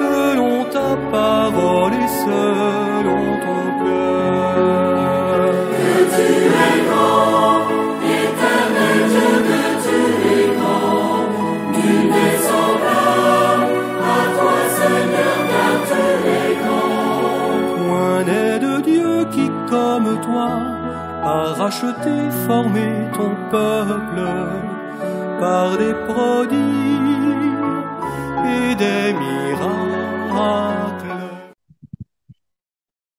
selon ta parole et selon ton cœur. Que tu es grand, éternel Dieu, que tu es grand, nul n'est semblable à toi, Seigneur, car tu es grand. Point n'est de Dieu qui, comme toi, a racheté, formé ton peuple par des prodiges et des miracles.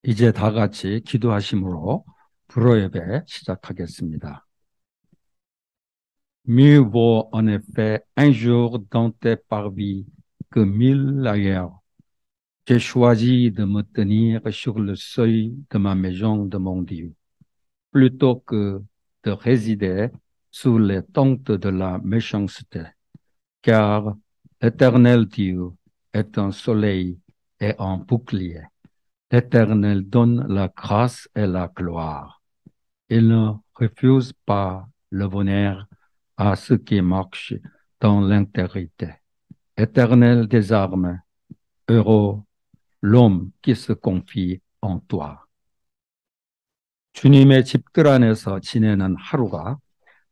이제 다 같이 기도하심으로 불어 예배 시작하겠습니다. Mieux vaut en effet un jour dans tes parvis que 1000 ailleurs. J'ai choisi de me tenir sur le seuil de ma maison de mon Dieu, plutôt que de résider sous les tentes de la méchanceté, car l'Éternel Dieu est un soleil et un bouclier. L'Éternel donne la grâce et la gloire. Il ne refuse pas le bonheur à ceux qui marchent dans l'intégrité. Éternel des armes, heureux l'homme qui se confie en toi. 주님의 집들 안에서 지내는 하루가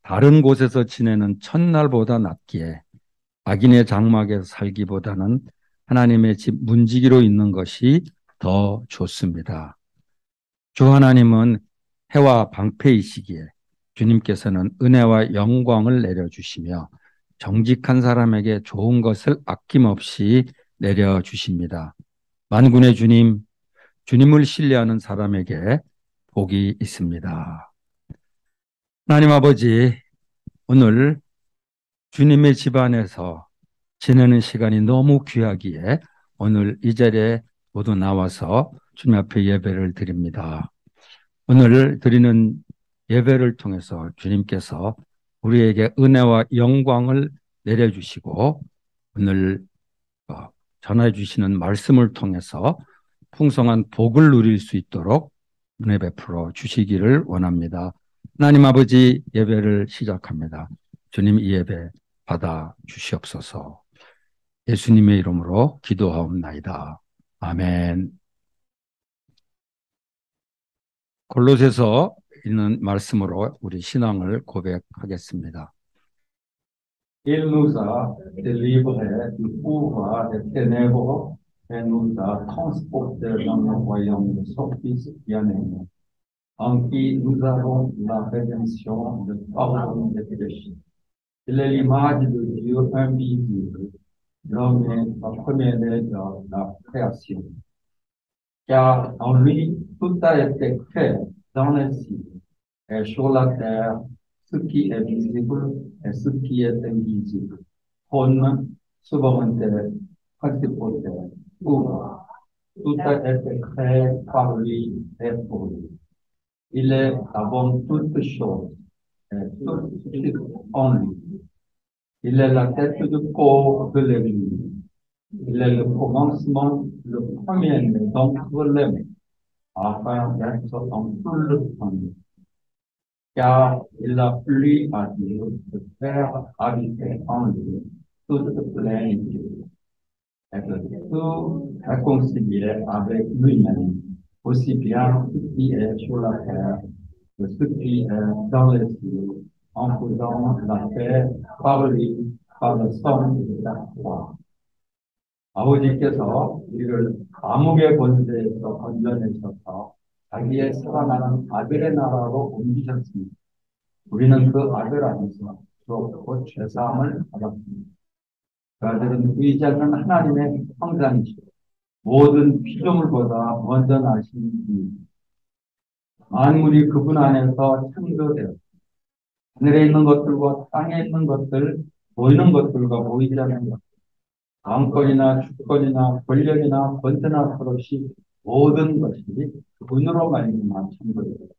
다른 곳에서 지내는 첫날보다 낫기에 악인의 장막에서 살기보다는 하나님의 집 문지기로 있는 것이 더 좋습니다. 주 하나님은 해와 방패이시기에 주님께서는 은혜와 영광을 내려주시며 정직한 사람에게 좋은 것을 아낌없이 내려주십니다. 만군의 주님, 주님을 신뢰하는 사람에게 복이 있습니다. 하나님 아버지, 오늘 주님의 집 안에서 지내는 시간이 너무 귀하기에 오늘 이 자리에 모두 나와서 주님 앞에 예배를 드립니다. 오늘 드리는 예배를 통해서 주님께서 우리에게 은혜와 영광을 내려주시고 오늘 전해 주시는 말씀을 통해서 풍성한 복을 누릴 수 있도록 은혜 베풀어 주시기를 원합니다. 하나님 아버지, 예배를 시작합니다. 주님, 이 예배 받아 주시옵소서. 예수님의 이름으로 기도하옵나이다. 아멘. 골로새서 있는 말씀으로 우리 신앙을 고백하겠습니다. Il nous a délivrés du pouvoir des ténèbres et nous a transportés dans le royaume de son Fils bien-aimé, en qui nous avons la rédemption, le pardon des péchés. Il est l'image de Dieu invisible, l'homme est la première-né de la création. Car en lui, tout a été créé dans les cieux et sur la terre, ce qui est visible et ce qui est invisible. Trône, souveraineté, principauté, pouvoir. Tout a été créé par lui et pour lui. Il est avant toutes choses et tout est en lui. Il est la tête du corps de l'Église. Il est le commencement, le premier-né d'entre les morts, afin d'être en tout le premier. Car il a plu à Dieu de faire habiter en lui toute plénitude, et de tout réconcilier avec lui-même, aussi bien ce qui est sur la terre que ce qui est dans les cieux, en faisant la paix par lui, par le sang de la croix. 아버지께서 우리를 감옥의 권세에서 건져내셔서 자기의 살아나는 아들의 나라로 옮기셨습니다. 우리는 그 아들 안에서 곧 죄사함을 받았습니다. 그 아들은 의지하는 하나님의 형상이시고 모든 피조물보다 먼저 나신 분입니다. 만물이 그분 안에서 창조되었습니다. 하늘에 있는 것들과 땅에 있는 것들, 보이는 것들과 보이지 않는 것들, 왕권이나 주권이나 권력이나 권세나 그것이 모든 것이 그분으로 말미암아 창조되었습니다.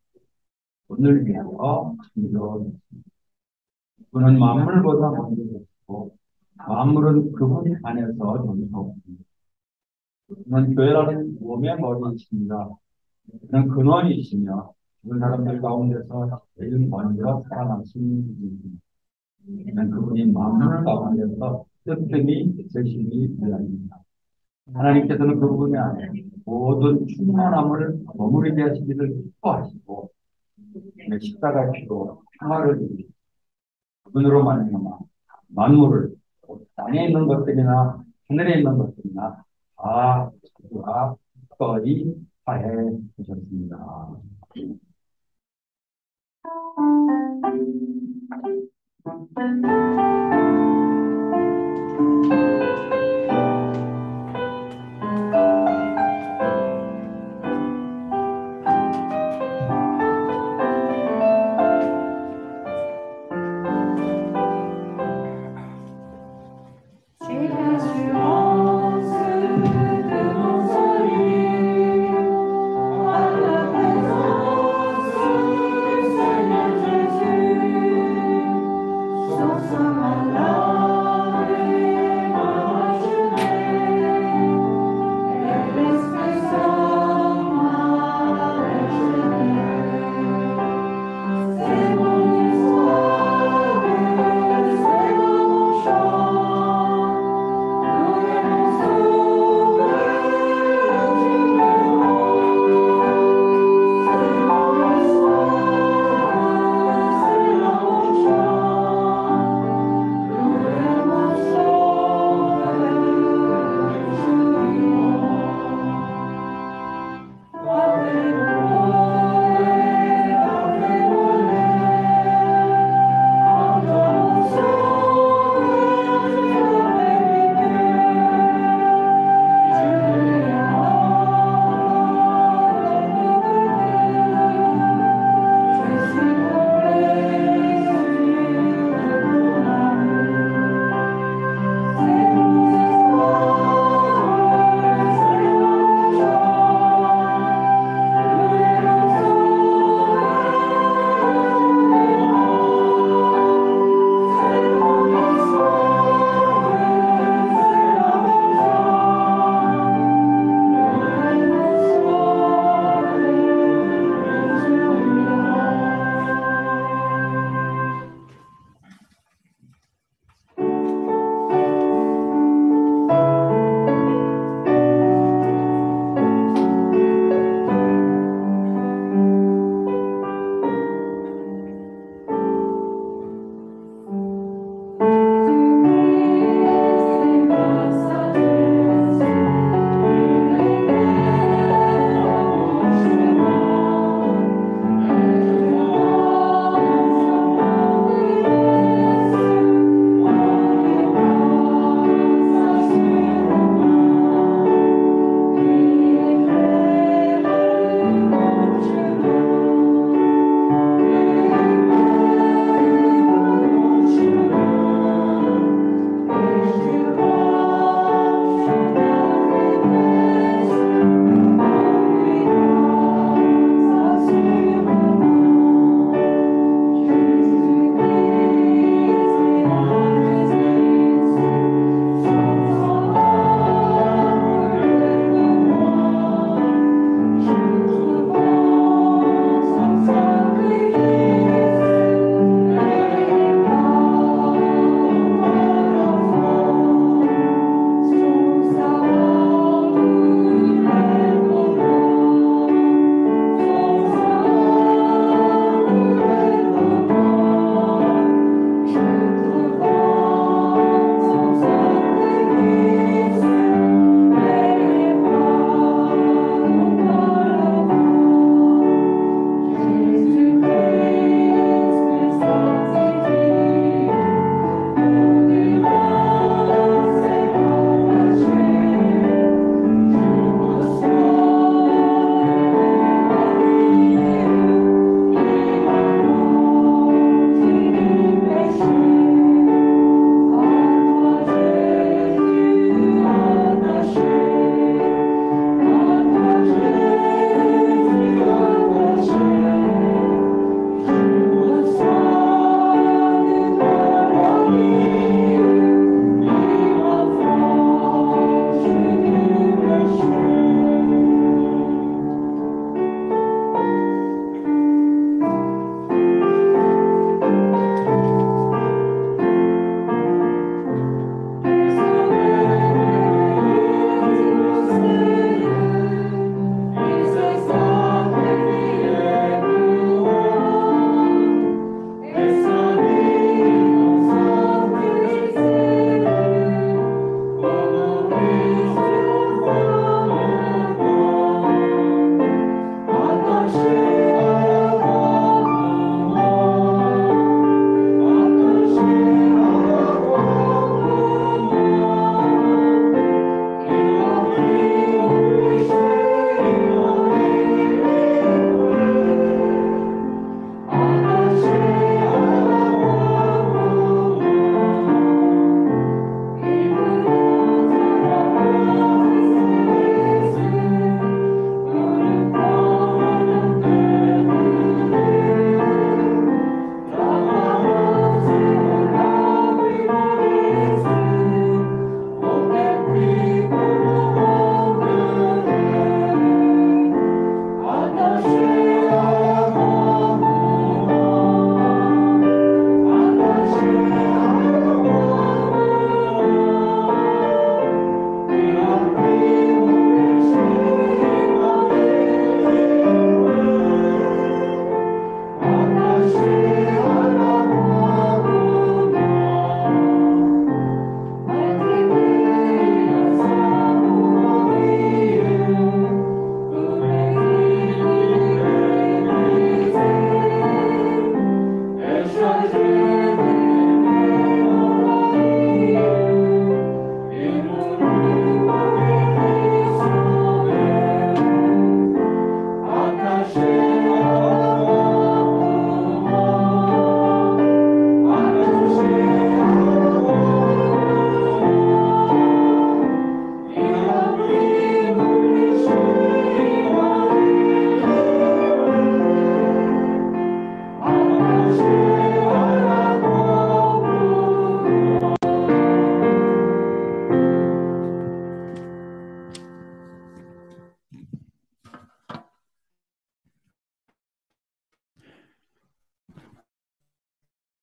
오늘 위하여 창조되었습니다. 그분은 만물보다 먼저 되었고 만물은 그분 안에서 존재하옵니다. 그분은 교회라는 몸의 머리이십니다. 그는 근원이시며 죽은 사람들 가운데서 제일 먼저 살아나신 분입니다. 그는 그분이 만물 가운데서 뜸뜸이 되시기 위함입니다. 하나님께서는 그 부분이 아니에요. 모든 충만함을 머무르게 하시기를 기뻐하시고 십자가의 피로 평화를 이루시고 그분으로 말미암아 만물을 땅에 있는 것들이나 하늘에 있는 것들이나 다 그가 기꺼이 하해 주셨습니다. J'ai l'assurance de mon salut par la présence du Seigneur Jésus. Sans ce mal-là,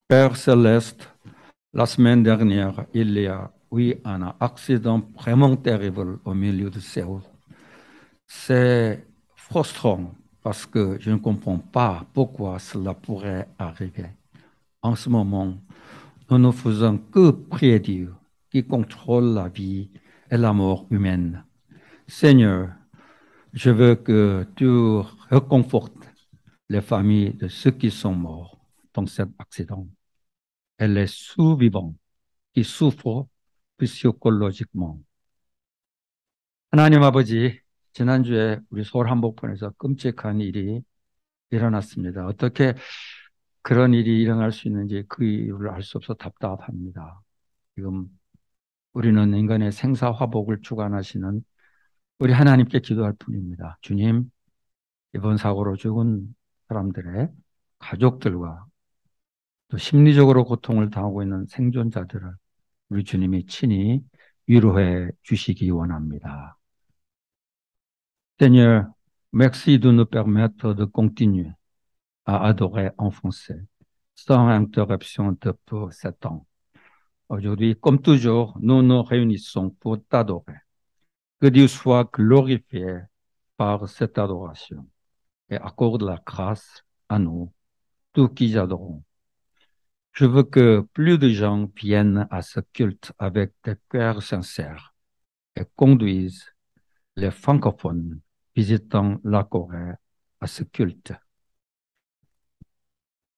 Père Céleste, la semaine dernière, il y a eu un accident vraiment terrible au milieu de Séoul. C'est frustrant parce que je ne comprends pas pourquoi cela pourrait arriver. En ce moment, nous ne faisons que prier Dieu qui contrôle la vie et la mort humaine. Seigneur, je veux que tu réconfortes les familles de ceux qui sont morts dans cet accident et les survivants qui souffrent psychologiquement. 하나님 아버지, 지난주에 우리 서울 한복판에서 끔찍한 일이 일어났습니다. 어떻게 그런 일이 일어날 수 있는지 그 이유를 알 수 없어 답답합니다. 지금 우리는 인간의 생사화복을 주관하시는 우리 하나님께 기도할 뿐입니다. 주님, 이번 사고로 죽은 사람들의 가족들과 또 심리적으로 고통을 당하고 있는 생존자들을 우리 주님이 친히 위로해 주시기 원합니다. Seigneur, merci de nous permettre de continuer à adorer en français sans interruption depuis 7 ans. Aujourd'hui, comme toujours, nous nous réunissons pour t'adorer. Que Dieu soit glorifié par cette adoration et accorde la grâce à nous, tous qui adorons. Je veux que plus de gens viennent à ce culte avec des cœurs sincères et conduisent les francophones visitant la Corée à ce culte.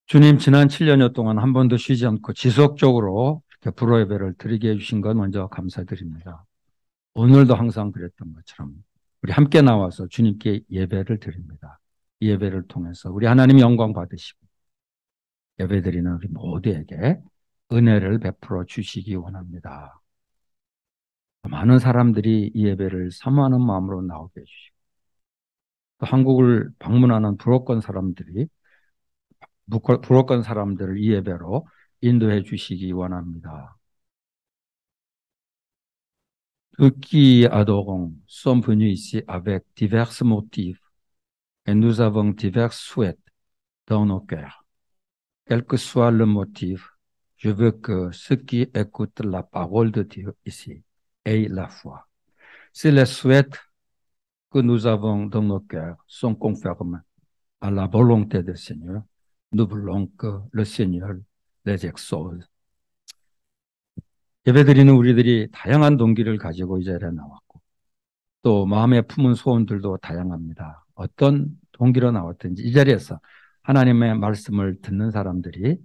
주님, 지난 7년여 동안 한 번도 쉬지 않고 지속적으로 이렇게 불호 예배를 드리게 해주신 것 먼저 감사드립니다. 오늘도 항상 그랬던 것처럼 우리 함께 나와서 주님께 예배를 드립니다. 이 예배를 통해서 우리 하나님 영광 받으시고 예배드리는 우리 모두에게 은혜를 베풀어 주시기 원합니다. 많은 사람들이 이 예배를 사모하는 마음으로 나오게 해주시고 또 한국을 방문하는 불호권 사람들을 이 예배로 인도해 주시기 원합니다. Ceux qui adorons sont venus ici avec divers motifs et nous avons divers souhaits dans nos cœurs. Quel que soit le motif, je veux que ceux qui écoutent la parole de Dieu ici aient la foi. Si les souhaits que nous avons dans nos cœurs sont conformes à la volonté du Seigneur, nous voulons que le Seigneur les exauce. 예배드리는 우리들이 다양한 동기를 가지고 이 자리에 나왔고 또 마음에 품은 소원들도 다양합니다. 어떤 동기로 나왔든지 이 자리에서 하나님의 말씀을 듣는 사람들이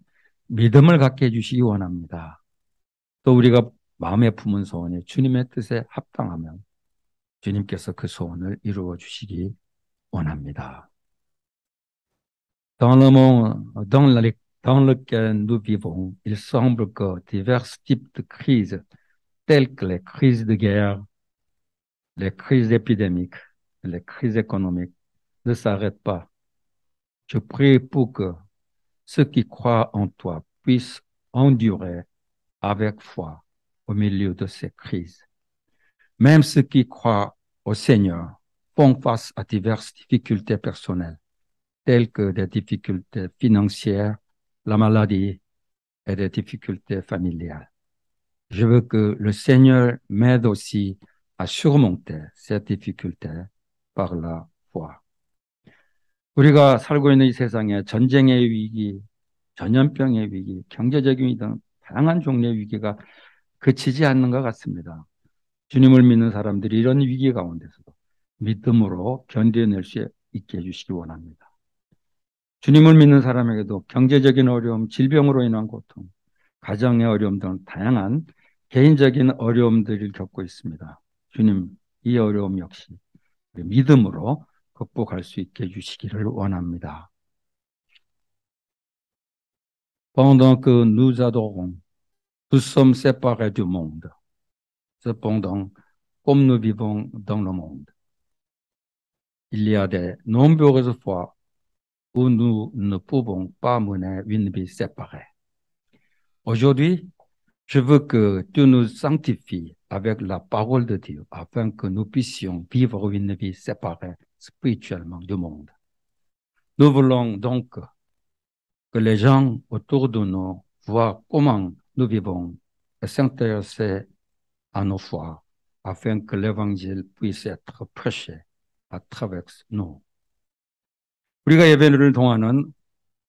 믿음을 갖게 해주시기 원합니다. 또 우리가 마음에 품은 소원이 주님의 뜻에 합당하면 주님께서 그 소원을 이루어 주시기 원합니다. Dans le monde dans lequel nous vivons, il semble que divers types de crises, telles que les crises de guerre, les crises épidémiques, les crises économiques, ne s'arrêtent pas. Je prie pour que ceux qui croient en toi puissent endurer avec foi au milieu de ces crises. Même ceux qui croient au Seigneur font face à diverses difficultés personnelles, telles que des difficultés financières, la maladie et des difficultés familiales. Je veux que le Seigneur m'aide aussi à surmonter ces difficultés par la foi. 우리가 살고 있는 이 세상에 전쟁의 위기, 전염병의 위기, 경제적인 위기 등 다양한 종류의 위기가 그치지 않는 것 같습니다. 주님을 믿는 사람들이 이런 위기 가운데서도 믿음으로 견뎌낼 수 있게 해주시기 원합니다. 주님을 믿는 사람에게도 경제적인 어려움, 질병으로 인한 고통, 가정의 어려움 등 다양한 개인적인 어려움들을 겪고 있습니다. 주님, 이 어려움 역시 믿음으로 극복할 수 있게 해주시기를 원합니다. Pendant que nous adorons, nous sommes séparés du monde. Cependant, comme nous vivons dans le monde, il y a de nombreuses fois où nous ne pouvons pas mener une vie séparée. Aujourd'hui, je veux que tu nous sanctifies avec la parole de Dieu afin que nous puissions vivre une vie séparée spirituellement du monde. Nous voulons donc que les gens autour de nous voix, comment nous vivons et s'intéresser à nos foi, afin que l'évangile puisse être prêché à travers nous. 우리가 예배를 통하는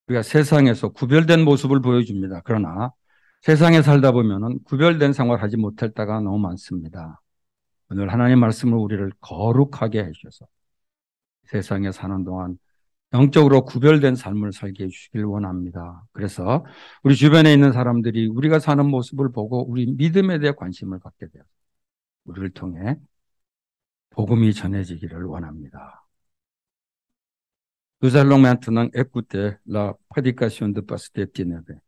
우리가 세상에서 구별된 모습을 보여줍니다. 그러나 세상에 살다 보면은 구별된 생활을 하지 못할 때가 너무 많습니다. 오늘 하나님 말씀을 우리를 거룩하게 해주셔서 세상에 사는 동안 영적으로 구별된 삶을 살게 해주시길 원합니다. 그래서 우리 주변에 있는 사람들이 우리가 사는 모습을 보고 우리 믿음에 대해 관심을 갖게 돼요. 우리를 통해 복음이 전해지기를 원합니다. Nous allons maintenant écouter la prédication de Pasteur Tinebe.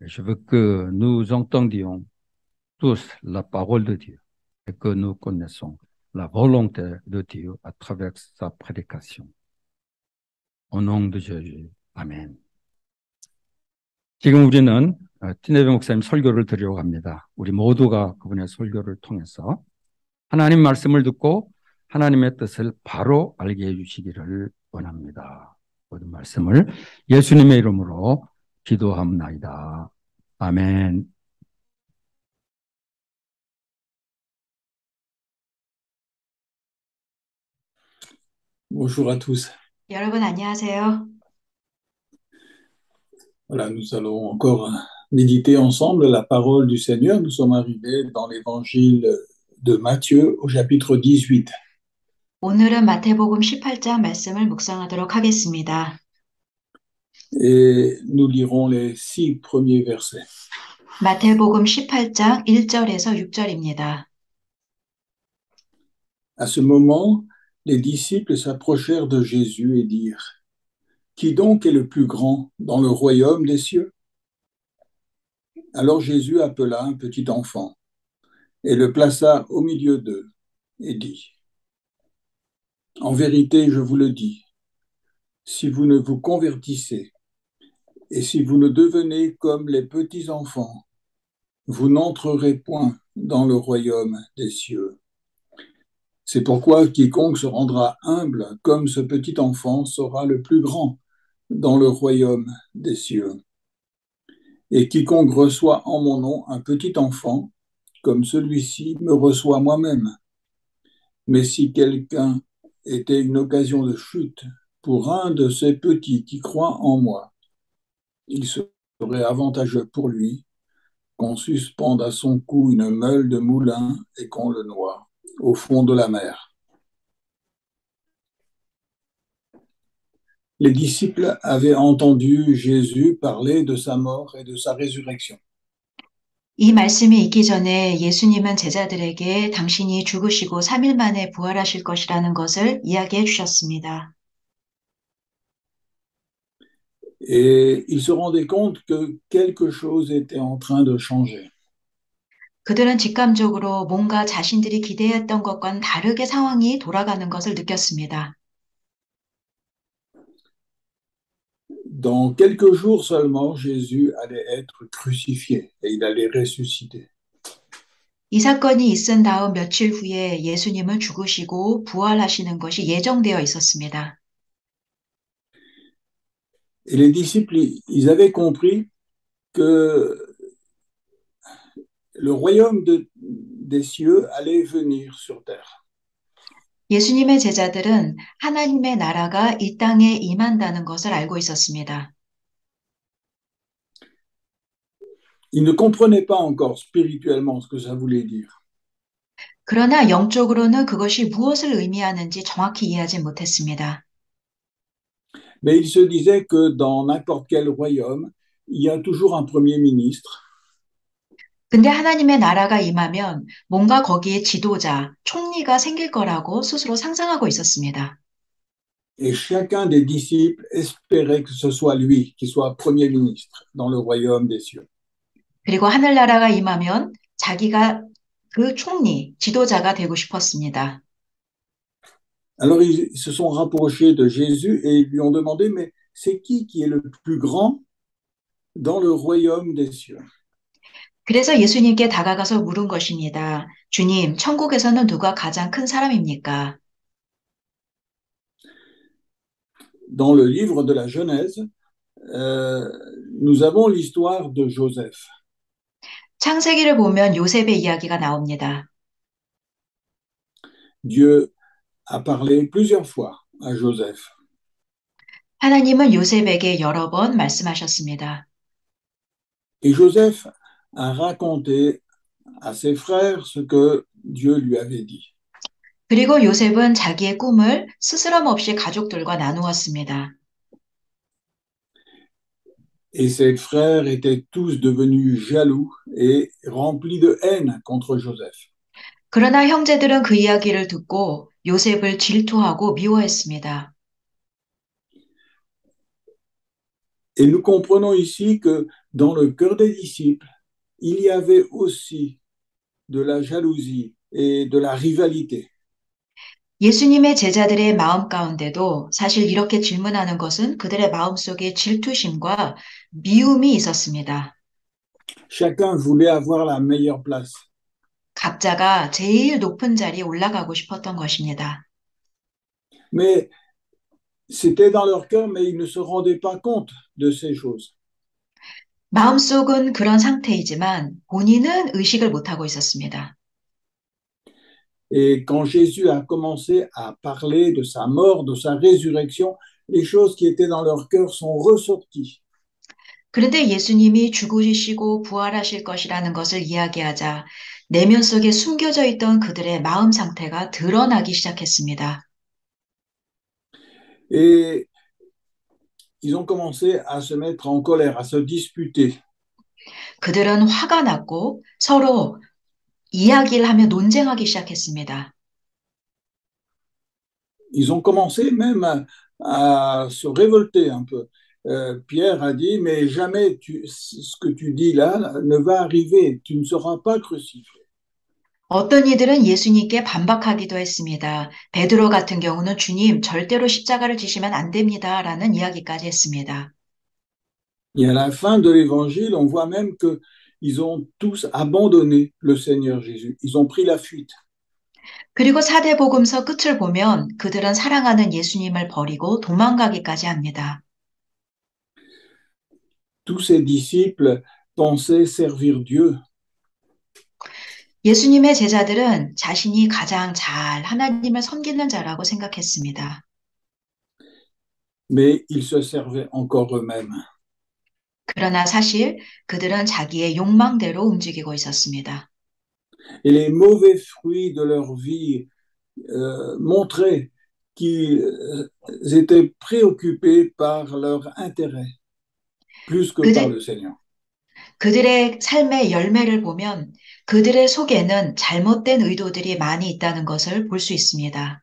Je veux que nous entendions tous la parole de Dieu et que nous connaissons la volonté de Dieu à travers sa prédication. Au nom de Jésus. 아멘. 지금 우리는 티네베 목사님 설교를 드리러 갑니다. 우리 모두가 그분의 설교를 통해서 하나님 말씀을 듣고 하나님의 뜻을 바로 알게 해주시기를 원합니다. 모든 말씀을 예수님의 이름으로 기도합나이다. 아멘. Bonjour à tous. 여러분 안녕하세요. Voilà, nous allons encore méditer ensemble la parole du Seigneur. Nous sommes arrivés dans l'évangile de Matthieu au chapitre 18. 오늘은 마태복음 18장 말씀을 묵상하도록 하겠습니다. Et nous lirons les 6 premiers versets. 마태복음 18장 1절에서 6절입니다. À ce moment, les disciples s'approchèrent de Jésus et dirent: Qui donc est le plus grand dans le royaume des cieux? Alors Jésus appela un petit enfant et le plaça au milieu d'eux et dit: En vérité, je vous le dis, si vous ne vous convertissez et si vous ne devenez comme les petits enfants, vous n'entrerez point dans le royaume des cieux. C'est pourquoi quiconque se rendra humble comme ce petit enfant sera le plus grand dans le royaume des cieux. Et quiconque reçoit en mon nom un petit enfant, comme celui-ci me reçoit moi-même. Mais si quelqu'un était une occasion de chute pour un de ces petits qui croient en moi, il serait avantageux pour lui qu'on suspende à son cou une meule de moulin et qu'on le noie au fond de la mer. Les disciples avaient entendu Jésus parler de sa mort et de sa résurrection. 이 말씀이 있기 전에 예수님은 제자들에게 당신이 죽으시고 3일 만에 부활하실 것이라는 것을 이야기해 주셨습니다. Et ils se rendaient compte que quelque chose était en train de changer. 그들은 직감적으로 뭔가 자신들이 기대했던 것과는 다르게 상황이 돌아가는 것을 느꼈습니다. Dans quelques jours seulement, Jésus allait être crucifié et il allait ressusciter. 이 사건이 있은 다음 며칠 후에 예수님은 죽으시고 부활하시는 것이 예정되어 있었습니다. Et les disciples, ils avaient compris que le royaume des cieux allait venir sur terre. 예수님의 제자들은 하나님의 나라가 이 땅에 임한다는 것을 알고 있었습니다. Ils ne comprenaient pas encore spirituellement ce que ça voulait dire. 그러나 영적으로는 그것이 무엇을 의미하는지 정확히 이해하지 못했습니다. Mais ils se disaient que dans n'importe quel royaume, il y a toujours un premier ministre. 근데 하나님의 나라가 임하면 뭔가 거기에 지도자, 총리가 생길 거라고 스스로 상상하고 있었습니다. Et chacun des disciples espérait que ce soit lui qui soit premier ministre dans le royaume des cieux. 그리고 하늘나라가 임하면 자기가 그 총리, 지도자가 되고 싶었습니다. Alors ils se sont rapprochés de Jésus et ils lui ont demandé, mais c'est qui est le plus grand dans le royaume des cieux? 그래서 예수님께 다가가서 물은 것입니다. 주님, 천국에서는 누가 가장 큰 사람입니까? Dans le livre de la Genèse, euh, nous avons l'histoire de Joseph. 창세기를 보면 요셉의 이야기가 나옵니다. Dieu a parlé plusieurs fois à Joseph. 하나님은 요셉에게 여러 번 말씀하셨습니다. Et Joseph a raconté à ses frères ce que Dieu lui avait dit. 그리고 요셉은 자기의 꿈을 스스럼 없이 가족들과 나누었습니다. Et ses frères étaient tous devenus jaloux et remplis de haine contre Joseph. 그러나 형제들은 그 이야기를 듣고 요셉을 질투하고 미워했습니다. Et nous comprenons ici que dans le cœur des disciples, il y avait aussi de la jalousie et de la rivalité. 예수님의 제자들의 마음 가운데도 사실 이렇게 질문하는 것은 그들의 마음속에 질투심과 미움이 있었습니다. Chacun voulait avoir la meilleure place. 각자가 제일 높은 자리에 올라가고 싶었던 것입니다. Mais c'était dans leur cœur, mais ils ne se rendaient pas compte de ces choses. 마음속은 그런 상태이지만 본인은 의식을 못하고 있었습니다. Et quand Jésus a commencé à parler de sa mort, de sa résurrection, les choses qui étaient dans leur cœur sont ressorties. 그런데 예수님이 죽으시고 부활하실 것이라는 것을 이야기하자 내면 속에 숨겨져 있던 그들의 마음 상태가 드러나기 시작했습니다. Et ils ont commencé à se mettre en colère, à se disputer. 그들은 화가 났고 서로 이야기를 하며 논쟁하기 시작했습니다. Ils ont commencé même à se révolter un peu. Pierre a dit, mais jamais ce que tu dis là ne va arriver, tu ne seras pas crucifié. 어떤 이들은 예수님께 반박하기도 했습니다. 베드로 같은 경우는 주님 절대로 십자가를 지시면 안 됩니다. 라는 이야기까지 했습니다. Et à la fin de l'évangile, on voit même qu'ils ont tous abandonné le Seigneur Jésus. Ils ont pris la fuite. 그리고 사대복음서 끝을 보면 그들은 사랑하는 예수님을 버리고 도망가기까지 합니다. Tous ces disciples pensaient servir Dieu. 예수님의 제자들은 자신이 가장 잘 하나님을 섬기는 자라고 생각했습니다. Mais ils se servaient encore eux-mêmes. 그러나 사실 그들은 자기의 욕망대로 움직이고 있었습니다. Et les mauvais fruits de leur vie montraient qu'ils étaient préoccupés par leur intérêt, plus que par le Seigneur. 그들의 삶의 열매를 보면 그들의 속에는 잘못된 의도들이 많이 있다는 것을 볼 수 있습니다.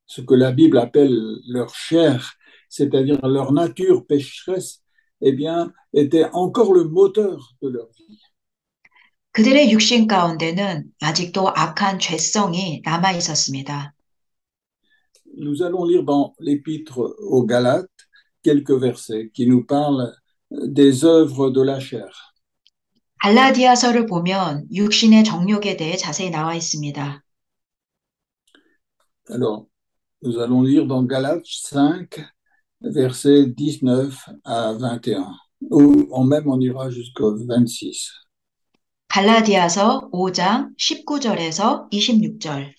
Ce que la Bible appelle leur chair, c'est-à-dire leur nature pécheresse, eh bien, était encore le moteur de leur vie. 그들의 육신 가운데는 아직도 악한 죄성이 남아 있었습니다. Nous allons lire dans l'épître aux Galates quelques versets qui nous parlent des œuvres de la chair. 갈라디아서를 보면 육신의 정욕에 대해 자세히 나와 있습니다. Alors, nous allons lire dans Galates 5, versets 19 à 21. Ou même on ira jusqu'au 26. 갈라디아서 5장 19절에서 26절.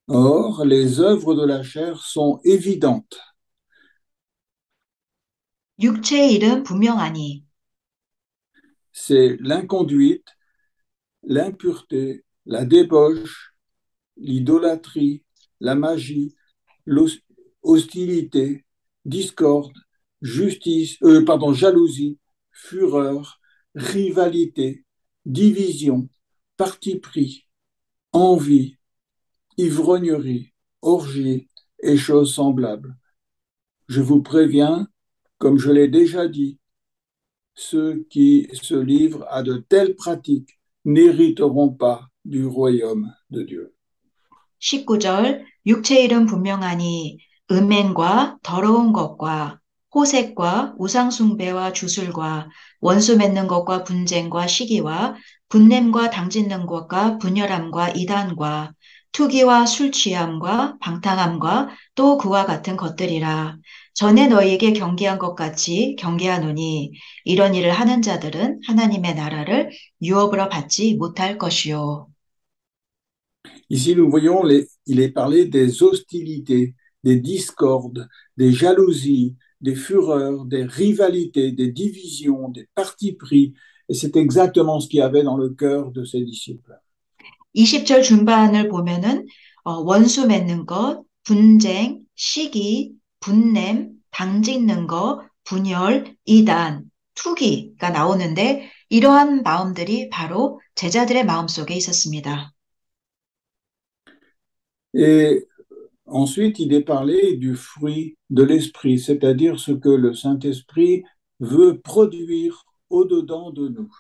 Or, les œuvres de la chair sont évidentes. 육체의 일은 분명하니 C'est l'inconduite, l'impureté, la débauche, l'idolâtrie, la magie, l'hostilité, discorde, jalousie, fureur, rivalité, division, parti pris, envie, ivrognerie, orgie et choses semblables. Je vous préviens, comme je l'ai déjà dit, ceux qui se livrent à de telles pratiques n'hériteront pas du royaume de Dieu. 19절 육체의 일은 분명하니 음행과 더러운 것과 호색과 우상숭배와 주술과 원수 맺는 것과 분쟁과 시기와 분냄과 당짓는 것과 분열함과 이단과 투기와 술 취함과 방탕함과 또 그와 같은 것들이라. 전에 너희에게 경계한 것 같이 경계하노니 이런 일을 하는 자들은 하나님의 나라를 유업으로 받지 못할 것이요. Ici, nous voyons, il est parlé des hostilités, des discordes, des jalousies, des fureurs, des rivalités, des divisions, des partis pris. Et c'est exactement ce qu'il y avait dans le cœur de ses disciples. 20절 중반을 보면은 원수 맺는 것, 분쟁, 시기, 분냄, 당짓는 것, 분열, 이단, 투기가 나오는데 이러한 마음들이 바로 제자들의 마음속에 있었습니다. Et ensuite, il est parlé du fruit de l'esprit, c'est-à-dire ce que le Saint-Esprit veut produire au-dedans de nous.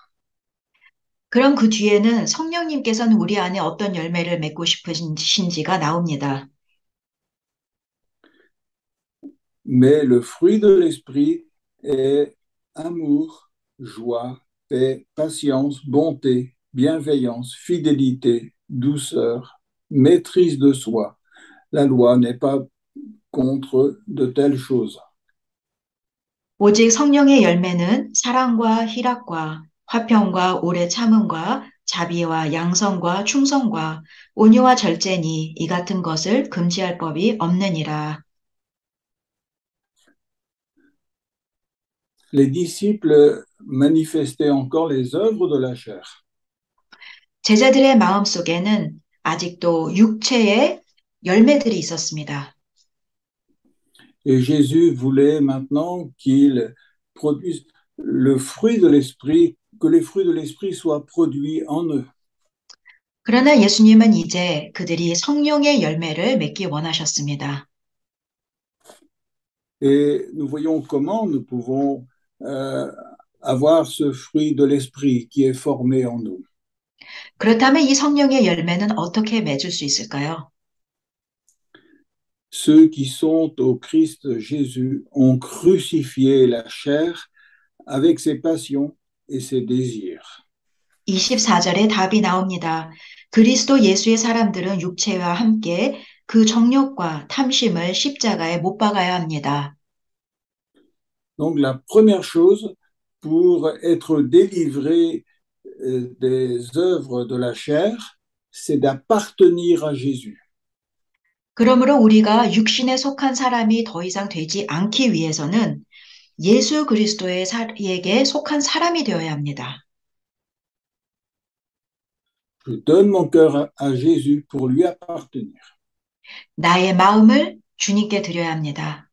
그럼 그 뒤에는 성령님께서는 우리 안에 어떤 열매를 맺고 싶으신지가 나옵니다. Mais le fruit de l'esprit est amour, joie, paix, patience, bonté, bienveillance, fidélité, douceur, maîtrise de soi. La loi n'est pas contre de telles choses. 오직 성령의 열매는 사랑과 희락과 화평과 오래 참음과 자비와 양성과 충성과 온유와 절제니 이 같은 것을 금지할 법이 없느니라. Les disciples manifestaient encore les œuvres de la chair. 제자들의 마음속에는 아직도 육체의 열매들이 있었습니다. Et Jésus voulait maintenant qu'ils produisent le fruit de l'esprit, que les fruits de l'esprit soient produits en eux. 그러나 예수님은 이제 그들이 성령의 열매를 맺기 원하셨습니다. Et nous voyons comment nous pouvons avoir ce fruit de l'esprit qui est formé en nous. 그렇다면 이 성령의 열매는 어떻게 맺을 수 있을까요? Ceux qui sont au Christ Jésus ont crucifié la chair avec ses passions et ses désirs. 24절에 답이 나옵니다. 그리스도 예수의 사람들은 육체와 함께 그 정욕과 탐심을 십자가에 못 박아야 합니다. Donc la première chose pour être délivré des œuvres de la chair, c'est d'appartenir à Jésus. 그러므로 우리가 육신에 속한 사람이 더 이상 되지 않기 위해서는 예수 그리스도에게 속한 사람이 되어야 합니다. Je donne mon cœur à Jésus pour lui appartenir. 나의 마음을 주님께 드려야 합니다.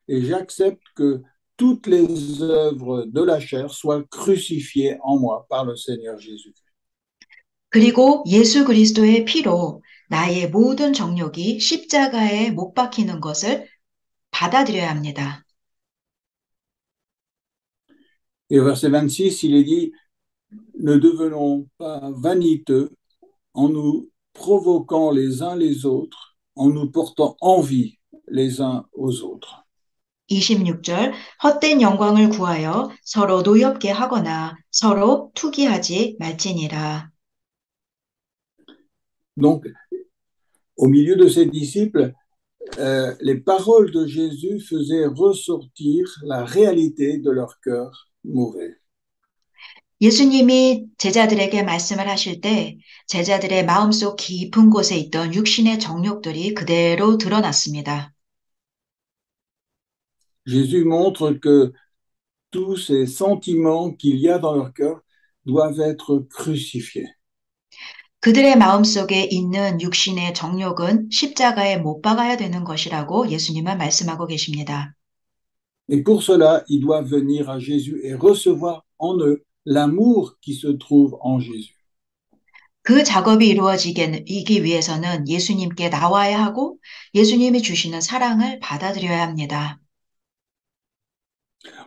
Et j'accepte que toutes les œuvres de la chair soient crucifiées en moi par le Seigneur Jésus. 그리고 예수 그리스도의 피로 나의 모든 정욕이 십자가에 못 박히는 것을 받아들여야 합니다. Et au verset 26, il est dit, ne devenons pas vaniteux en nous provoquant les uns les autres, en nous portant envie les uns aux autres. 26절 헛된 영광을 구하여 서로 노엽게 하거나 서로 투기하지 말지니라. Donc, au milieu de ses disciples, les paroles de Jésus faisaient ressortir la réalité de leur cœur mauvais. 예수님이 제자들에게 말씀을 하실 때 제자들의 마음속 깊은 곳에 있던 육신의 정욕들이 그대로 드러났습니다. Jésus montre que tous ces sentiments qu'il y a dans leur cœur doivent être crucifiés. 그들의 마음속에 있는 육신의 정욕은 십자가에 못 박아야 되는 것이라고 예수님은 말씀하고 계십니다. Et pour cela, ils doivent venir à Jésus et recevoir en eux l'amour qui se trouve en Jésus. 그 작업이 이루어지기 위해서는 예수님께 나와야 하고 예수님이 주시는 사랑을 받아들여야 합니다.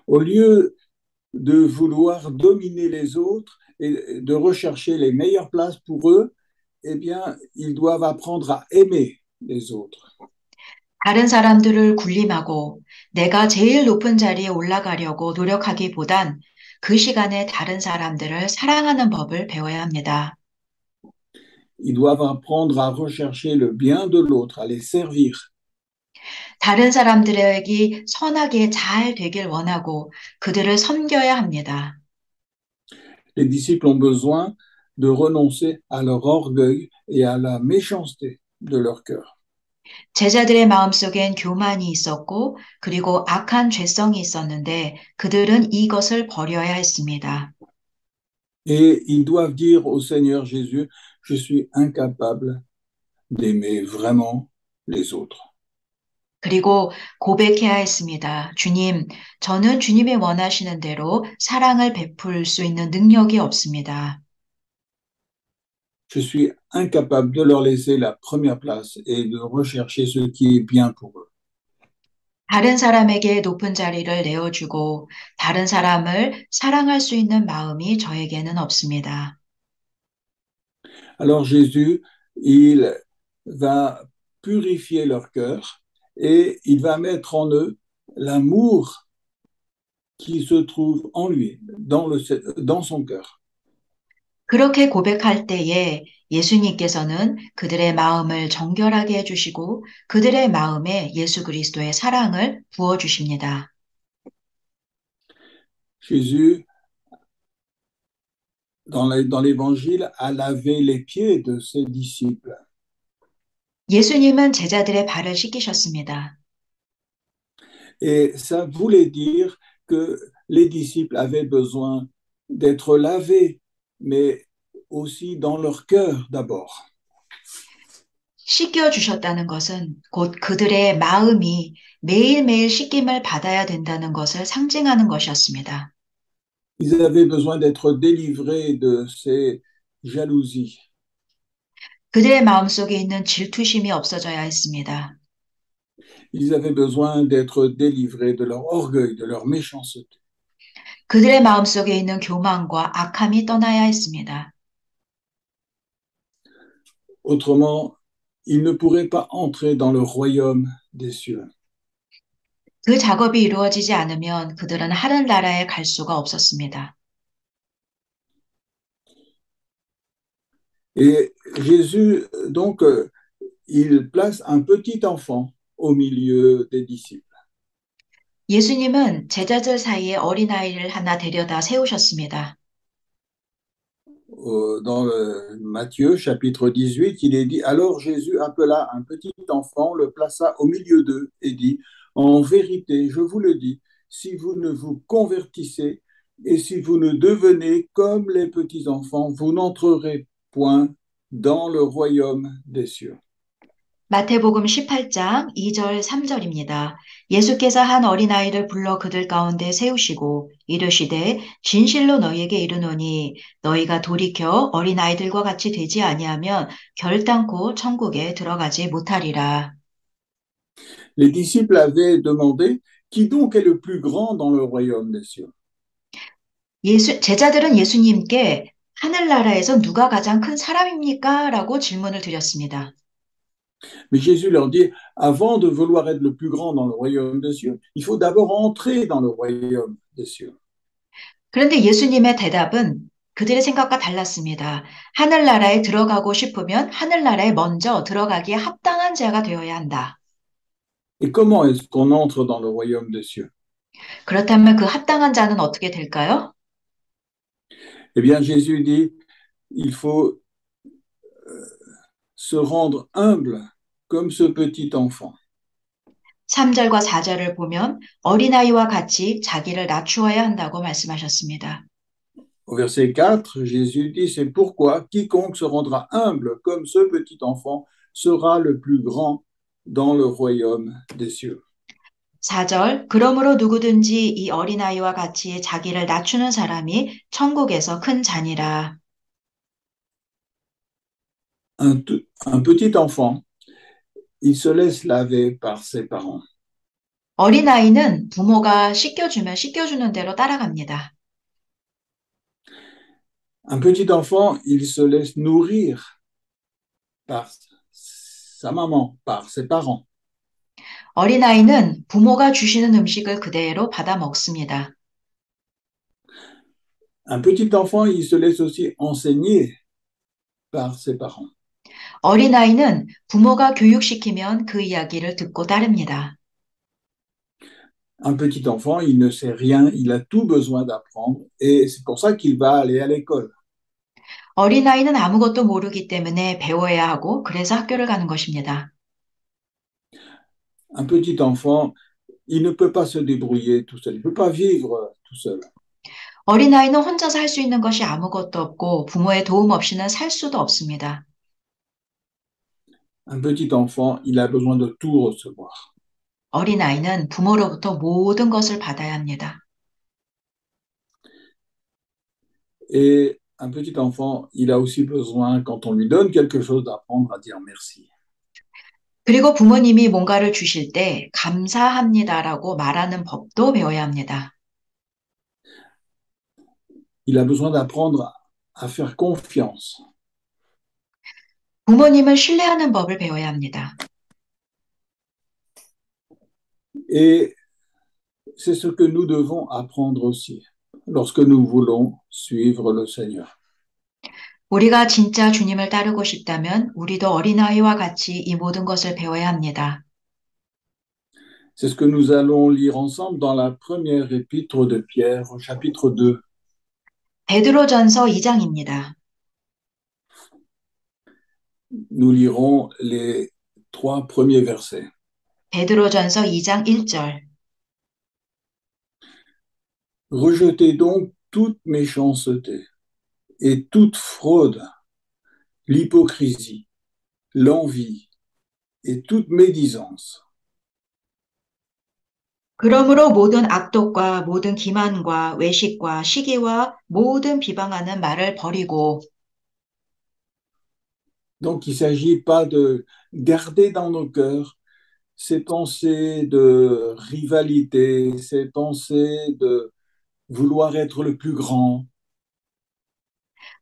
Au lieu de vouloir dominer les autres et de rechercher les meilleures places pour eux, eh bien, ils doivent apprendre à aimer les autres. 다른 사람들을 군림하고 내가 제일 높은 자리에 올라가려고 노력하기보단 그 시간에 다른 사람들을 사랑하는 법을 배워야 합니다. Ils doivent apprendre à rechercher le bien de l'autre, à les servir. 다른 사람들에게 선하게 잘 되길 원하고 그들을 섬겨야 합니다. Les disciples ont besoin de renoncer à leur orgueil et à la méchanceté de leur cœur. 제자들의 마음속엔 교만이 있었고 그리고 악한 죄성이 있었는데 그들은 이것을 버려야 했습니다. Et ils doivent dire au Seigneur Jésus, je suis incapable d'aimer vraiment les autres. 그리고 고백해야 했습니다. 주님, 저는 주님이 원하시는 대로 사랑을 베풀 수 있는 능력이 없습니다. Je suis incapable de leur laisser la première place et de rechercher ce qui est bien pour eux. 다른 사람에게 높은 자리를 내어주고 다른 사람을 사랑할 수 있는 마음이 저에게는 없습니다. Alors Jésus, il va purifier leur cœur et il va mettre en eux l'amour qui se trouve en lui, dans son cœur. 그렇게 고백할 때에 예수님께서는 그들의 마음을 정결하게 해주시고 그들의 마음에 예수 그리스도의 사랑을 부어주십니다. Jésus, dans l'évangile, a lavé les pieds de ses disciples. 예수님은 제자들의 발을 씻기셨습니다. Et ça voulait dire que les disciples avaient besoin d'être lavés, mais aussi dans leur cœur d'abord. 씻겨주셨다는 것은 곧 그들의 마음이 매일매일 씻김을 받아야 된다는 것을 상징하는 것이었습니다. Ils avaient besoin d'être délivrés de ces jalousies. 그들의 마음속에 있는 질투심이 없어져야 했습니다. Ils avaient besoin d'être délivrés de leur orgueil, de leur méchanceté. 그들의 마음속에 있는 교만과 악함이 떠나야 했습니다. Autrement, ils ne pourraient pas entrer dans le royaume des cieux. 그 작업이 이루어지지 않으면 그들은 하늘나라에 갈 수가 없었습니다. Et Jésus, donc, il place un petit enfant au milieu des disciples. 예수님은 제자들 사이에 어린아이를 하나 데려다 세우셨습니다. Dans Matthieu chapitre 18, il est dit, alors Jésus appela un petit enfant, le plaça au milieu d'eux et dit, en vérité, je vous le dis, si vous ne vous convertissez et si vous ne devenez comme les petits enfants, vous n'entrerez point dans le royaume des cieux. 마태복음 18장 2절 3절입니다. 예수께서 한 어린아이를 불러 그들 가운데 세우시고 이르시되 진실로 너희에게 이르노니 너희가 돌이켜 어린아이들과 같이 되지 아니하면 결단코 천국에 들어가지 못하리라. Les disciples avaient demandé, qui donc est le plus grand dans le royaume des cieux? 제자들은 예수님께 하늘나라에서 누가 가장 큰 사람입니까? 라고 질문을 드렸습니다. Mais Jésus leur dit, avant de vouloir être le plus grand dans le royaume des cieux, il faut d'abord entrer dans le royaume des cieux. 그런데 예수님의 대답은 그들의 생각과 달랐습니다. 하늘나라에 들어가고 싶으면 하늘나라에 먼저 들어가기에 합당한 자가 되어야 한다. Et comment est-ce qu'on entre dans le royaume des cieux? 그렇다면 그 합당한 자는 어떻게 될까요? Eh bien, Jésus dit, il faut se rendre humble comme ce petit enfant. 3절과 4절을 보면 어린아이와 같이 자기를 낮추어야 한다고 말씀하셨습니다. Au verset 4, Jésus dit, c'est pourquoi quiconque se rendra humble comme ce petit enfant sera le plus grand dans le royaume des cieux. 4절, 그러므로 누구든지 이 어린아이와 같이 자기를 낮추는 사람이 천국에서 큰 자니라. Un petit enfant, il se laisse laver par ses parents. 어린아이는 부모가 씻겨주면 씻겨주는 대로 따라갑니다. Un petit enfant, il se laisse nourrir par sa maman, par ses parents. 어린아이는 부모가 주시는 음식을 그대로 받아 먹습니다. Un petit enfant, il se laisse aussi enseigner par ses parents. 어린아이는 부모가 교육시키면 그 이야기를 듣고 따릅니다. Un petit enfant, il ne sait rien, il a tout besoin d'apprendre et c'est pour ça qu'il va aller à l'école. 어린아이는 아무것도 모르기 때문에 배워야 하고 그래서 학교를 가는 것입니다. Un petit enfant, il ne peut pas se débrouiller tout seul, il ne peut pas vivre tout seul. 어린아이는 혼자서 할 수 있는 것이 아무것도 없고 부모의 도움 없이는 살 수도 없습니다. Un petit enfant, il a besoin de tout recevoir. 어린아이는 부모로부터 모든 것을 받아야 합니다. Et un petit enfant, il a aussi besoin, quand on lui donne quelque chose, d'apprendre à dire merci. 그리고 부모님이 뭔가를 주실 때 감사합니다라고 말하는 법도 배워야 합니다. Il a besoin d'apprendre à faire confiance. 부모님을 신뢰하는 법을 배워야 합니다. Et c'est ce que nous devons apprendre aussi lorsque nous voulons suivre le Seigneur. 우리가 진짜 주님을 따르고 싶다면 우리도 어린아이와 같이 이 모든 것을 배워야 합니다. C'est ce que nous allons lire ensemble dans la première épître de Pierre, au chapitre 2. 베드로전서 2장입니다. Nous lirons les 3 premiers versets. 베드로전서 2장 1절. Rejetez donc toute méchanceté et toute fraude, l'hypocrisie, l'envie et toute médisance. 그러므로 모든 악독과 모든 기만과 외식과 시기와 모든 비방하는 말을 버리고 Donc il ne s'agit pas de garder dans nos cœurs ces pensées de rivalité, ces pensées de vouloir être le plus grand,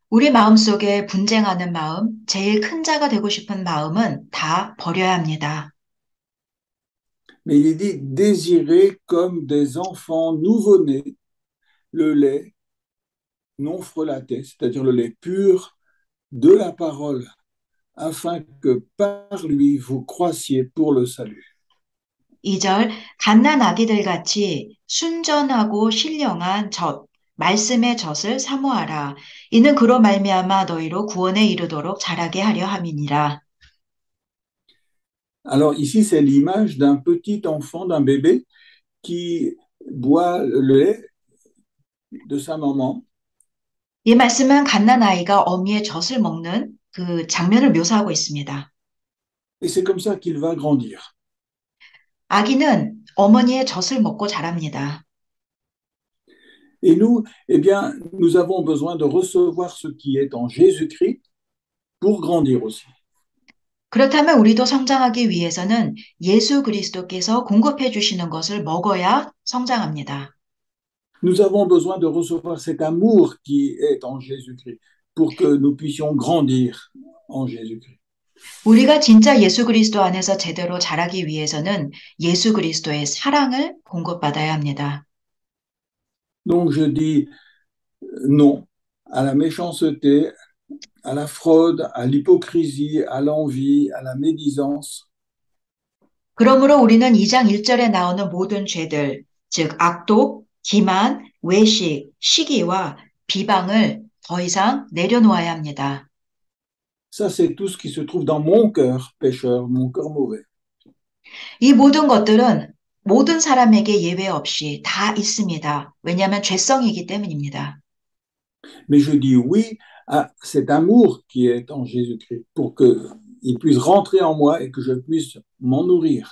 우리 마음속에 분쟁하는 마음, 제일 큰 자가 되고 싶은 마음은 다 버려야 합니다. mais il est dit désirer comme des enfants nouveau-nés le lait non frelaté, c'est-à-dire le lait pur de la parole, afin que par lui vous croissiez pour le salut. 2절, 갓난 아기들 같이 순전하고 신령한 젖, 말씀의 젖을 사모하라. 이는 그로 말미암아 너희로 구원에 이르도록 자라게 하려 함이니라. Alors ici, c'est l'image d'un petit enfant, d'un bébé qui boit le lait de sa maman. 이 말씀은 갓난 아이가 어미의 젖을 먹는 그 장면을 묘사하고 있습니다. Et c'est comme ça qu'il va grandir. 아기는 어머니의 젖을 먹고 자랍니다. Et nous, eh bien, nous avons besoin de recevoir ce qui est en Jésus-Christ pour grandir aussi. 그렇다면 우리도 성장하기 위해서는 예수 그리스도께서 공급해 주시는 것을 먹어야 성장합니다. Nous avons besoin de recevoir cet amour qui est en Jésus-Christ pour que nous puissions grandir en Jésus-Christ. 우리가 진짜 예수 그리스도 안에서 제대로 자라기 위해서는 예수 그리스도의 사랑을 공급받아야 합니다. Donc je dis non à la méchanceté, à la fraude, à l'hypocrisie, à l'envie, à la médisance. 그러므로 우리는 2장 1절에 나오는 모든 죄들, 즉 악독, 기만, 외식, 시기와 비방을 더 이상 내려놓아야 합니다. Ça, c'est tout ce qui se trouve dans mon cœur pécheur, mon cœur mauvais. 이 모든 것들은 모든 사람에게 예외 없이 다 있습니다. 왜냐하면 죄성이기 때문입니다. Mais je dis oui à cet amour qui est en Jésus-Christ pour qu'il puisse rentrer en moi et que je puisse m'en nourrir.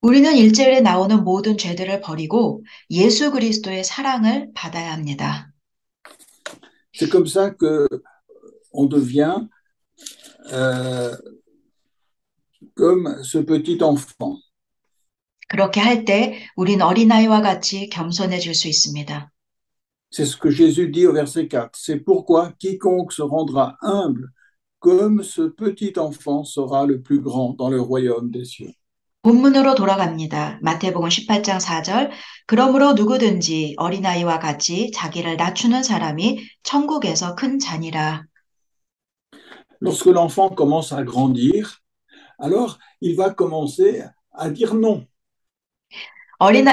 우리는 1절에 나오는 모든 죄들을 버리고 예수 그리스도의 사랑을 받아야 합니다. C'est comme ça que on devient comme ce petit enfant. 그렇게 할 때 우린 어린아이와 같이 겸손해질 수 있습니다. C'est ce que Jésus dit au verset 4. C'est pourquoi quiconque se rendra humble comme ce petit enfant sera le plus grand dans le royaume des cieux. 본문으로 돌아갑니다. 마태복음 18장 4절. 그러므로 누구든지 어린아이와 같이 자기를 낮추는 사람이 천국에서 큰 자니라. Lorsque l'enfant commence à grandir, alors il va commencer à dire non.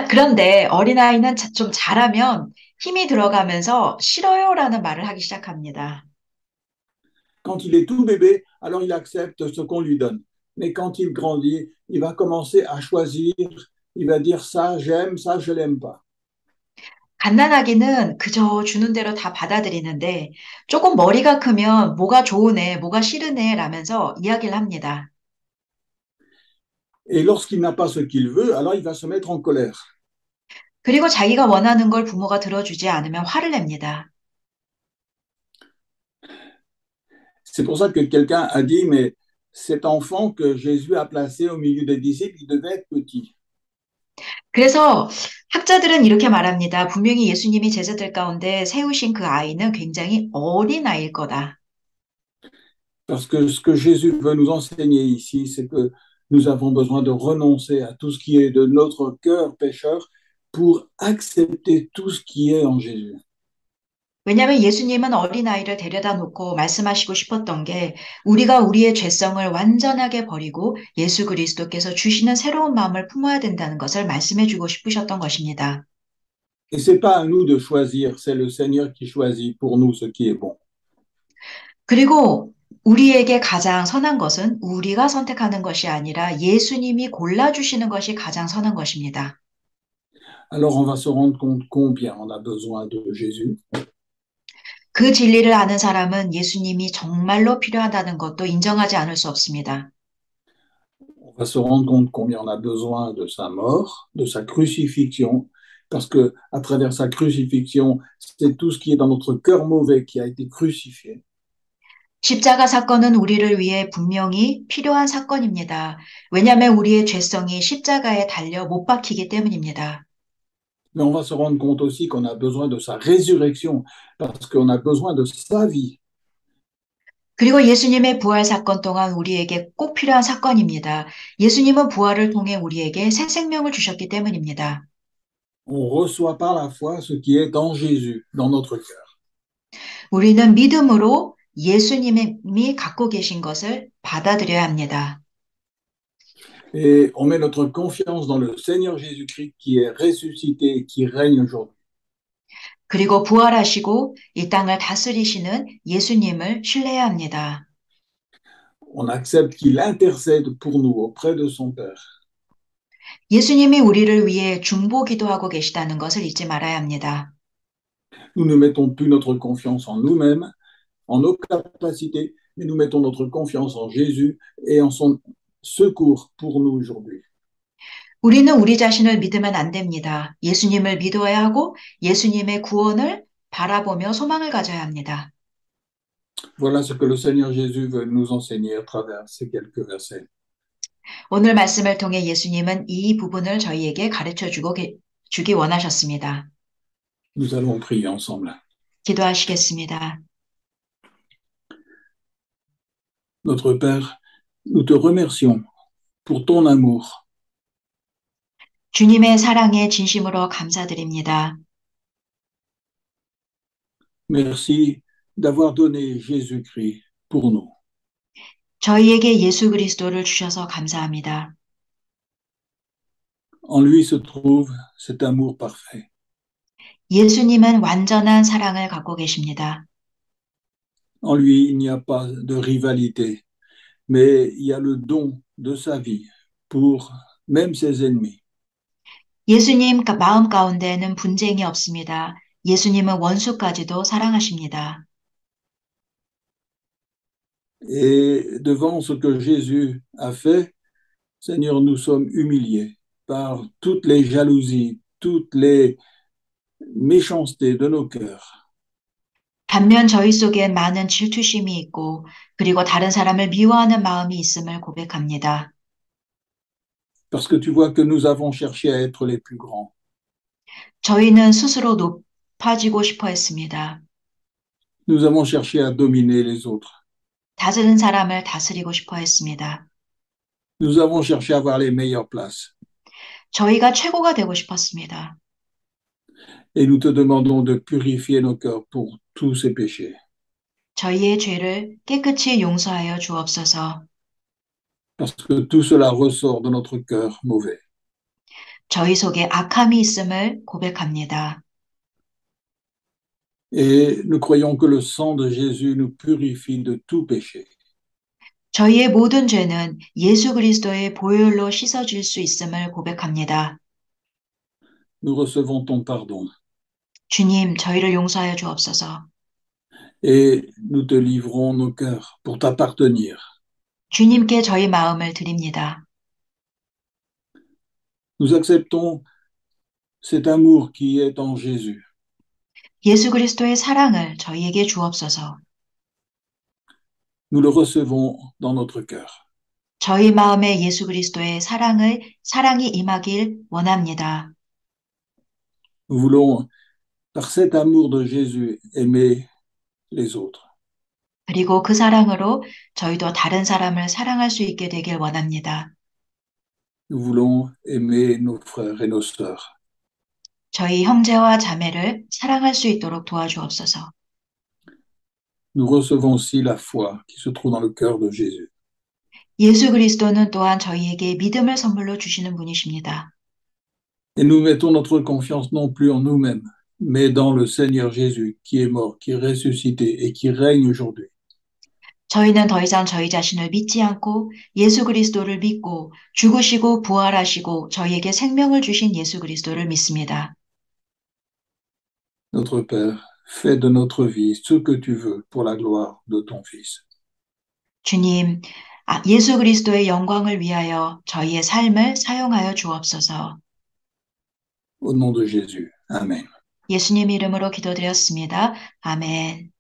그런데 어린아이는 좀 자라면 힘이 들어가면서 싫어요라는 말을 하기 시작합니다. Quand il est tout bébé, alors il accepte ce qu'on lui donne. Mais quand il grandit, il va commencer à choisir, il va dire ça j'aime, ça je l'aime pas. 갓난아기는 그저 주는 대로 다 받아들이는데 조금 머리가 크면 뭐가 좋으네, 뭐가 싫으네 라면서 이야기를 합니다. Et lorsqu'il n'a pas ce qu'il veut, alors il va se mettre en colère. 그리고 자기가 원하는 걸 부모가 들어주지 않으면 화를 냅니다. C'est pour ça que quelqu'un a dit, mais cet enfant que Jésus a placé au milieu des disciples, il devait être petit. 그래서 학자들은 이렇게 말합니다. 분명히 예수님이 제자들 가운데 세우신 그 아이는 굉장히 어린 아이일 거다. Parce que ce que Jésus veut nous enseigner ici, c'est que nous avons besoin de renoncer à tout ce qui est de notre cœur pécheur pour accepter tout ce qui est en Jésus. 왜냐하면 예수님은 어린아이를 데려다 놓고 말씀하시고 싶었던 게 우리가 우리의 죄성을 완전하게 버리고 예수 그리스도께서 주시는 새로운 마음을 품어야 된다는 것을 말씀해 주고 싶으셨던 것입니다. Et c'est pas à nous de choisir, c'est le Seigneur qui choisit pour nous ce qui est bon. 그리고 우리에게 가장 선한 것은 우리가 선택하는 것이 아니라 예수님이 골라주시는 것이 가장 선한 것입니다. Alors on va se rendre compte combien on a besoin de Jésus. 그 진리를 아는 사람은 예수님이 정말로 필요하다는 것도 인정하지 않을 수 없습니다. On va se rendre compte combien on a besoin de sa mort, de sa crucifixion, parce que à travers sa crucifixion, c'est tout ce qui est dans notre cœur mauvais qui a été crucifié. 십자가 사건은 우리를 위해 분명히 필요한 사건입니다. 왜냐하면 우리의 죄성이 십자가에 달려 못 박히기 때문입니다. Mais on va se rendre compte aussi qu'on a besoin de sa résurrection, parce qu'on a besoin de sa vie. 그리고 예수님의 부활 사건 동안 우리에게 꼭 필요한 사건입니다. 예수님은 부활을 통해 우리에게 새 생명을 주셨기 때문입니다. On reçoit par la foi ce qui est en Jésus, dans notre cœur. 우리는 믿음으로 예수님이 갖고 계신 것을 받아들여야 합니다. Et on met notre confiance dans le Seigneur Jésus-Christ qui est ressuscité et qui règne aujourd'hui. 그리고 부활하시고 이 땅을 다스리시는 예수님을 신뢰해야 합니다. On accepte qu'il intercède pour nous auprès de son Père. 예수님이 우리를 위해 중보 기도하고 계시다는 것을 잊지 말아야 합니다. Nous ne mettons plus notre confiance en nous-mêmes, en nos capacités, mais nous mettons notre confiance en Jésus et en son secours pour nous aujourd'hui. 우리는 우리 자신을 믿으면 안 됩니다. 예수님을 믿어야 하고 예수님의 구원을 바라보며 소망을 가져야 합니다. Voilà ce que le Seigneur Jésus veut nous enseigner à travers ces quelques versets. 오늘 말씀을 통해 예수님은 이 부분을 저희에게 가르쳐 주기 원하셨습니다. Nous allons prier ensemble. 기도하시겠습니다. Notre Père, nous te remercions pour ton amour. 주님의 사랑에 진심으로 감사드립니다. Merci d'avoir donné Jésus-Christ pour nous. 저희에게 예수 그리스도를 주셔서 감사합니다. En lui se trouve cet amour parfait. 예수님은 완전한 사랑을 갖고 계십니다. En lui, il n'y a pas de rivalité, mais il y a le don de sa vie pour même ses ennemis. 예수님 마음 가운데에는 분쟁이 없습니다. 예수님은 원수까지도 사랑하십니다. Et devant ce que Jésus a fait, Seigneur, nous sommes humiliés par toutes les jalousies, toutes les méchancetés de nos cœurs. 반면 저희 속엔 많은 질투심이 있고 그리고 다른 사람을 미워하는 마음이 있음을 고백합니다. Parce que tu vois que nous avons cherché à être les plus grands. 저희는 스스로 높아지고 싶어 했습니다. Nous avons cherché à dominer les autres. 다른 사람을 다스리고 싶어 했습니다. Nous avons cherché à avoir les meilleures places. 저희가 최고가 되고 싶었습니다. Et nous te demandons de purifier nos cœurs pour tous ces péchés. 저희의 죄를 깨끗이 용서하여 주옵소서. parce que tout cela ressort de notre cœur mauvais. 저희 속에 악함이 있음을 고백합니다. Et nous croyons que le sang de Jésus nous purifie de tout péché. 저희의 모든 죄는 예수 그리스도의 보혈로 씻어질 수 있음을 고백합니다. Nous recevons ton pardon 주님, 저희를 용서하여 주옵소서. et nous te livrons nos cœurs pour t'appartenir. 주님께 저희 마음을 드립니다. Nous acceptons cet amour qui est en Jésus. 예수 그리스도의 사랑을 저희에게 주옵소서. Nous le recevons dans notre cœur. 저희 마음에 예수 그리스도의 사랑이 임하길 원합니다. Nous voulons, par cet amour de Jésus, aimer les autres. 그리고 그 사랑으로 저희도 다른 사람을 사랑할 수 있게 되길 원합니다. Nous voulons aimer nos frères et nos sœurs. 저희 형제와 자매를 사랑할 수 있도록 도와주옵소서. Nous recevons aussi la foi qui se trouve dans le cœur de Jésus. 예수 그리스도는 또한 저희에게 믿음을 선물로 주시는 분이십니다. Et nous mettons notre confiance non plus en nous-mêmes, mais dans le Seigneur Jésus qui est mort, qui est ressuscité et qui règne aujourd'hui. 저희는 더 이상 저희 자신을 믿지 않고 예수 그리스도를 믿고 죽으시고 부활하시고 저희에게 생명을 주신 예수 그리스도를 믿습니다. Notre Père, fais de notre vie ce que tu veux pour la gloire de ton Fils. 주님, 예수 그리스도의 영광을 위하여 저희의 삶을 사용하여 주옵소서. Au nom de Jésus. Amen. 예수님 이름으로 기도드렸습니다. 아멘.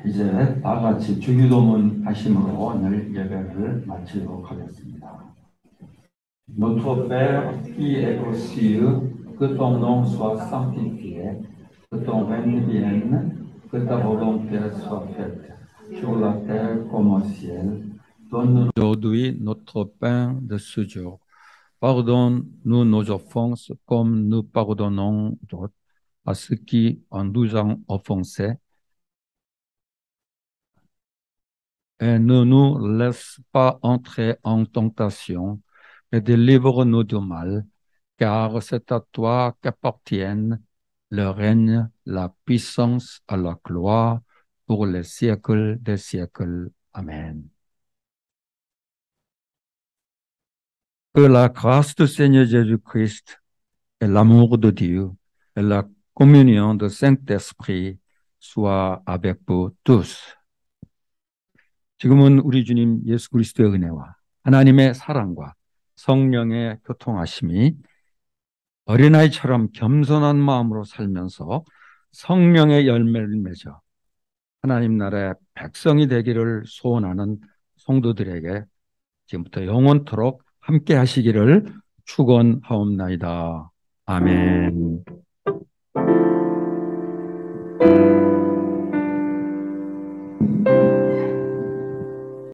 이제 다 같이 주기도문 하심으로 오늘 예배를 마치도록 하겠습니다. Notre Père qui es aux cieux, que ton nom soit sanctifié, que ton règne vienne, que ta volonté soit faite, sur la terre comme au ciel. Donne-nous aujourd'hui notre pain de ce jour. Pardonne-nous nos offenses comme nous pardonnons à ceux qui nous ont offensés. Et ne nous laisse pas entrer en tentation, mais délivre-nous du mal, car c'est à toi qu'appartiennent le règne, la puissance et la gloire pour les siècles des siècles. Amen. Que la grâce du Seigneur Jésus-Christ et l'amour de Dieu et la communion du Saint-Esprit soient avec vous tous. 지금은 우리 주님 예수 그리스도의 은혜와 하나님의 사랑과 성령의 교통하심이 어린아이처럼 겸손한 마음으로 살면서 성령의 열매를 맺어 하나님 나라의 백성이 되기를 소원하는 성도들에게 지금부터 영원토록 함께 하시기를 축원하옵나이다. 아멘.